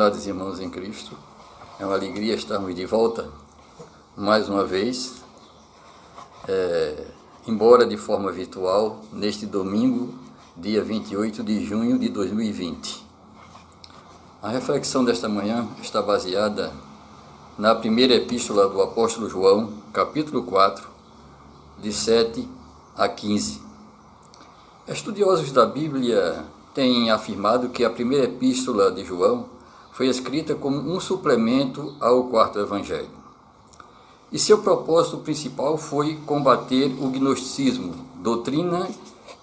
prezados irmãos em Cristo, é uma alegria estarmos de volta mais uma vez, embora de forma virtual, neste domingo, dia 28 de junho de 2020. A reflexão desta manhã está baseada na primeira epístola do apóstolo João, capítulo 4, de 7 a 15. Estudiosos da Bíblia têm afirmado que a primeira epístola de João foi escrita como um suplemento ao quarto evangelho. E seu propósito principal foi combater o gnosticismo, doutrina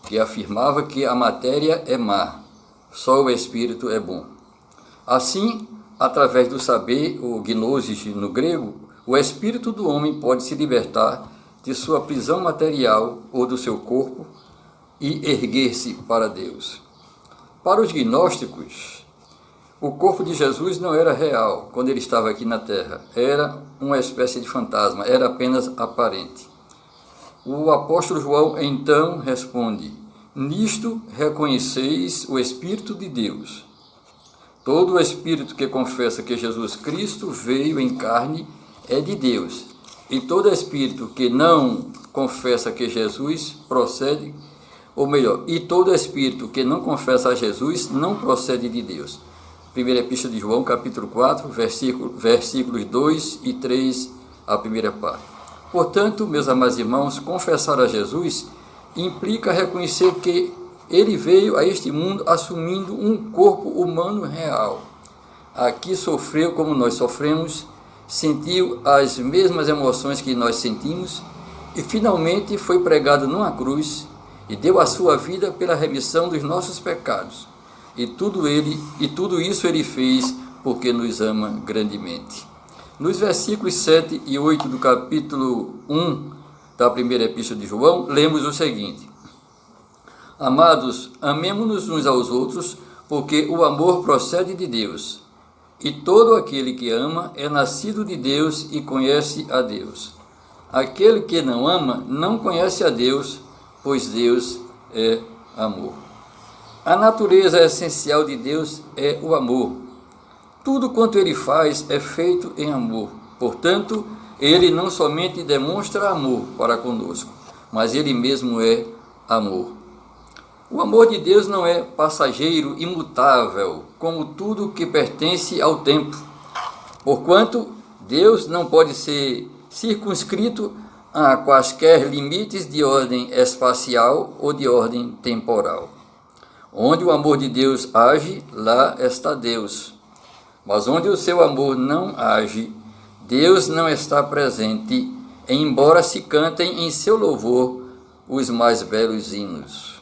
que afirmava que a matéria é má, só o espírito é bom. Assim, através do saber, o gnosis no grego, o espírito do homem pode se libertar de sua prisão material ou do seu corpo e erguer-se para Deus. Para os gnósticos, o corpo de Jesus não era real quando ele estava aqui na terra, era uma espécie de fantasma, era apenas aparente. O apóstolo João então responde: nisto reconheceis o Espírito de Deus. Todo o espírito que confessa que Jesus Cristo veio em carne é de Deus, e todo espírito que não confessa que Jesus procede, ou melhor, e todo espírito que não confessa a Jesus não procede de Deus. Primeira Epístola de João, capítulo 4, versículos 2 e 3, a primeira parte. Portanto, meus amados irmãos, confessar a Jesus implica reconhecer que ele veio a este mundo assumindo um corpo humano real. Aqui sofreu como nós sofremos, sentiu as mesmas emoções que nós sentimos e finalmente foi pregado numa cruz e deu a sua vida pela remissão dos nossos pecados. E tudo isso ele fez porque nos ama grandemente. Nos versículos 7 e 8 do capítulo 1 da primeira epístola de João, lemos o seguinte: amados, amemo-nos uns aos outros, porque o amor procede de Deus. E todo aquele que ama é nascido de Deus e conhece a Deus. Aquele que não ama não conhece a Deus, pois Deus é amor. A natureza essencial de Deus é o amor. Tudo quanto ele faz é feito em amor. Portanto, ele não somente demonstra amor para conosco, mas ele mesmo é amor. O amor de Deus não é passageiro, imutável, como tudo que pertence ao tempo. Porquanto Deus não pode ser circunscrito a quaisquer limites de ordem espacial ou de ordem temporal. Onde o amor de Deus age, lá está Deus. Mas onde o seu amor não age, Deus não está presente, embora se cantem em seu louvor os mais belos hinos.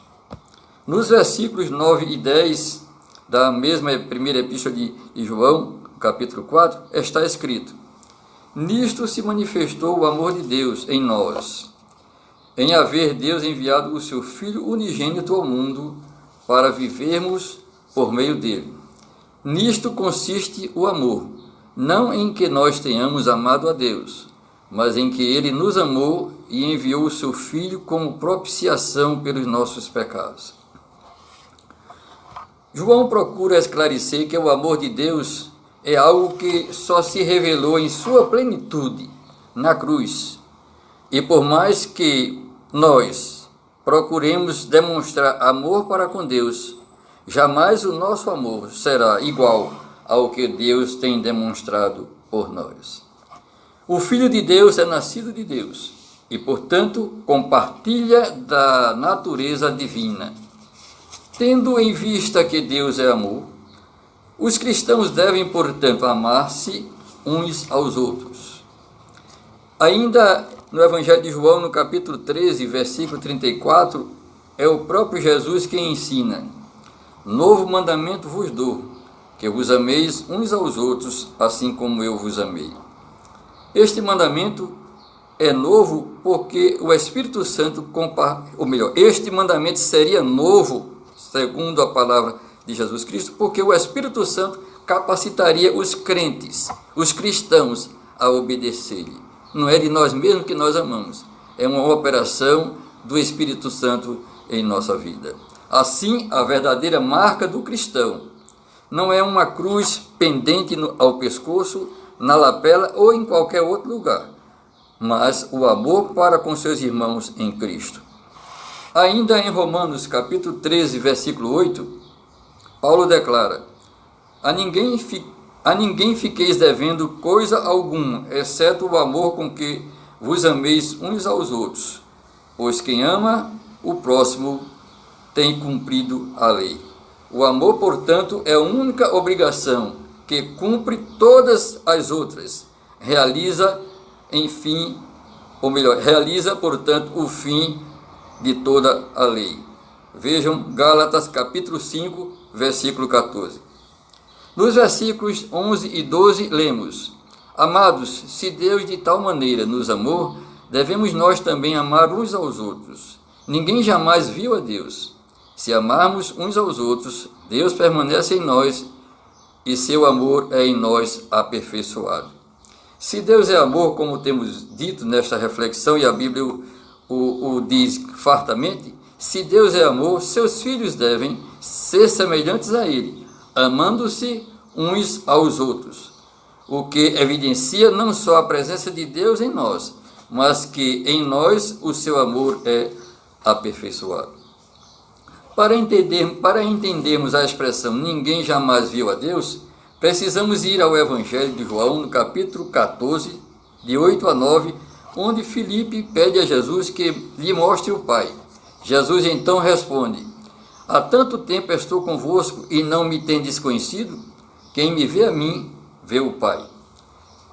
Nos versículos 9 e 10 da mesma primeira epístola de João, capítulo 4, está escrito: nisto se manifestou o amor de Deus em nós, em haver Deus enviado o seu Filho unigênito ao mundo para vivermos por meio dele. Nisto consiste o amor, não em que nós tenhamos amado a Deus, mas em que ele nos amou e enviou o seu Filho como propiciação pelos nossos pecados. João procura esclarecer que o amor de Deus é algo que só se revelou em sua plenitude na cruz. E por mais que nós procuremos demonstrar amor para com Deus, jamais o nosso amor será igual ao que Deus tem demonstrado por nós. O Filho de Deus é nascido de Deus e, portanto, compartilha da natureza divina. Tendo em vista que Deus é amor, os cristãos devem, portanto, amar-se uns aos outros. Ainda no Evangelho de João, no capítulo 13, versículo 34, é o próprio Jesus quem ensina: novo mandamento vos dou, que vos ameis uns aos outros, assim como eu vos amei. Este mandamento é novo porque o Espírito Santo, este mandamento seria novo, segundo a palavra de Jesus Cristo, porque o Espírito Santo capacitaria os crentes, os cristãos, a obedecer-lhe. Não é de nós mesmos que nós amamos, é uma operação do Espírito Santo em nossa vida. Assim, a verdadeira marca do cristão não é uma cruz pendente ao pescoço, na lapela ou em qualquer outro lugar, mas o amor para com seus irmãos em Cristo. Ainda em Romanos capítulo 13, versículo 8, Paulo declara: a ninguém fiqueis devendo coisa alguma, exceto o amor com que vos ameis uns aos outros, pois quem ama o próximo tem cumprido a lei. O amor, portanto, é a única obrigação que cumpre todas as outras. Realiza, portanto, o fim de toda a lei. Vejam Gálatas capítulo 5, versículo 14. Nos versículos 11 e 12 lemos: amados, se Deus de tal maneira nos amou, devemos nós também amar uns aos outros. Ninguém jamais viu a Deus. Se amarmos uns aos outros, Deus permanece em nós e seu amor é em nós aperfeiçoado. Se Deus é amor, como temos dito nesta reflexão, e a Bíblia o diz fartamente, se Deus é amor, seus filhos devem ser semelhantes a Ele, amando-se uns aos outros, o que evidencia não só a presença de Deus em nós, mas que em nós o seu amor é aperfeiçoado. Para entendermos a expressão ninguém jamais viu a Deus, precisamos ir ao Evangelho de João, no capítulo 14, de 8 a 9, onde Filipe pede a Jesus que lhe mostre o Pai. Jesus então responde: há tanto tempo estou convosco e não me tendes conhecido? Quem me vê a mim, vê o Pai.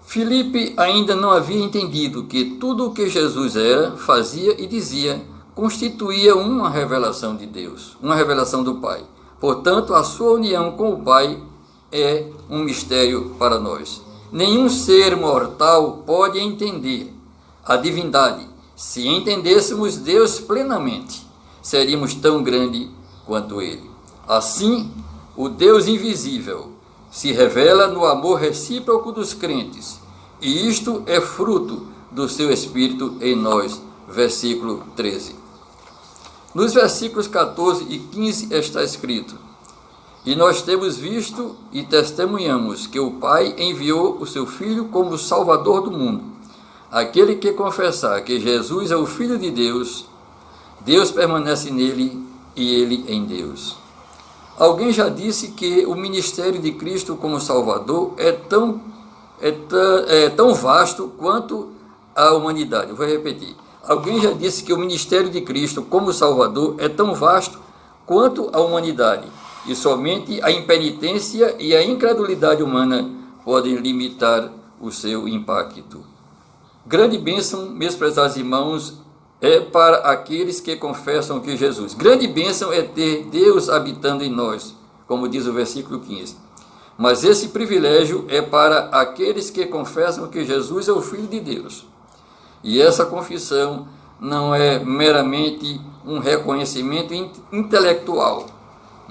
Filipe ainda não havia entendido que tudo o que Jesus era, fazia e dizia constituía uma revelação de Deus, uma revelação do Pai. Portanto, a sua união com o Pai é um mistério para nós. Nenhum ser mortal pode entender a divindade. Se entendêssemos Deus plenamente, seríamos tão grande quanto Ele. Assim, o Deus invisível se revela no amor recíproco dos crentes, e isto é fruto do seu Espírito em nós. Versículo 13. Nos versículos 14 e 15 está escrito: e nós temos visto e testemunhamos que o Pai enviou o seu Filho como Salvador do mundo. Aquele que confessar que Jesus é o Filho de Deus, Deus permanece nele e ele em Deus. Alguém já disse que o ministério de Cristo como Salvador é tão vasto quanto a humanidade. Eu vou repetir. Alguém já disse que o ministério de Cristo como Salvador é tão vasto quanto a humanidade, e somente a impenitência e a incredulidade humana podem limitar o seu impacto. Grande bênção, meus prezados irmãos, é para aqueles que confessam que Jesus. Grande bênção é ter Deus habitando em nós, como diz o versículo 15. Mas esse privilégio é para aqueles que confessam que Jesus é o Filho de Deus. E essa confissão não é meramente um reconhecimento intelectual,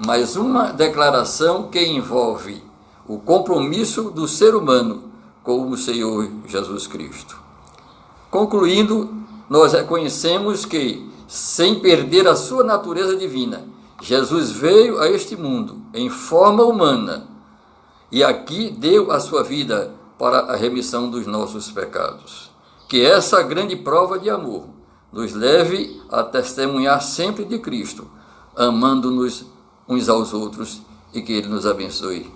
mas uma declaração que envolve o compromisso do ser humano com o Senhor Jesus Cristo. Concluindo, nós reconhecemos que, sem perder a sua natureza divina, Jesus veio a este mundo em forma humana e aqui deu a sua vida para a remissão dos nossos pecados. Que essa grande prova de amor nos leve a testemunhar sempre de Cristo, amando-nos uns aos outros, e que Ele nos abençoe.